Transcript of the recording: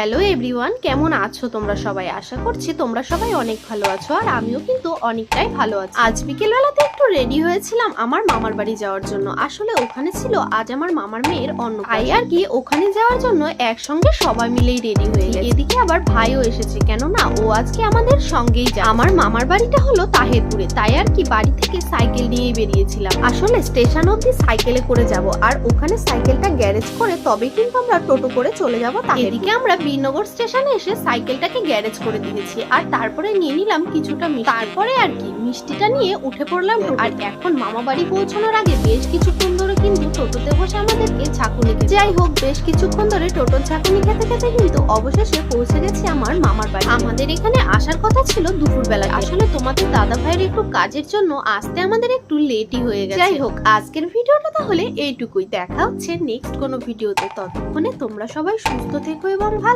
Hello everyone, কেমন আছো তোমরা সবাই? আশা করছি তোমরা সবাই অনেক ভালো আছো, আর আমিও কিন্তু অনেকটাই ভালো আছি। আজ বিকেলবেলাতে একটু রেডি হয়েছিলাম আমার মামার বাড়ি যাওয়ার জন্য। আসলে ওখানে ছিল আজ আমার মামার মেয়ের অন্নপ্রাশন, আর কি ওখানে যাওয়ার জন্য একসঙ্গে সবাই মিলেই রেডি হয়ে গেছে। এদিকে আবার ভাইও এসেছে, কেননা ও আজকে আমাদের সঙ্গেই যায়। আমার মামার বাড়িটা হলো তাহেরপুরে, তাই আর কি বাড়ি থেকে সাইকেল নিয়েই বেরিয়েছিলাম। আসলে স্টেশন অব্দি সাইকেলে করে যাব, আর ওখানে সাইকেলটা গ্যারেজ করে তবে কিন্তু আমরা টোটো করে চলে যাব। এদিকে আমরা বীরনগর স্টেশনে এসে সাইকেলটাকে গ্যারেজ করে দিয়েছি, আর তারপরে নিয়ে নিলাম কিছুটা মিষ্টি। তারপরে আর কি মিষ্টিটা নিয়ে উঠে পড়লাম। আর এখন মামা বাড়ি পৌঁছানোর আগে বেশ কিছুক্ষণ ধরে কিন্তু টোটোতে বসে আমাদেরকে ঝাঁকুনি খেতে। যাই হোক, বেশ কিছুক্ষণ ধরে টোটোর ঝাঁকুনি খেতে খেতে কিন্তু অবশেষে পৌঁছে গেছি আমার মামার বাড়ি। আমাদের এখানে আসার কথা ছিল দুপুরবেলা, আসলে তোমাদের দাদা ভাইয়ের একটু কাজের জন্য আসতে আমাদের একটু লেটই হয়ে গেছে। যাই হোক, আজকের ভিডিওটা তাহলে এইটুকুই। দেখা হচ্ছে নেক্সট কোনো ভিডিওতে। ততক্ষণে তোমরা সবাই সুস্থ থেকো এবং ভালো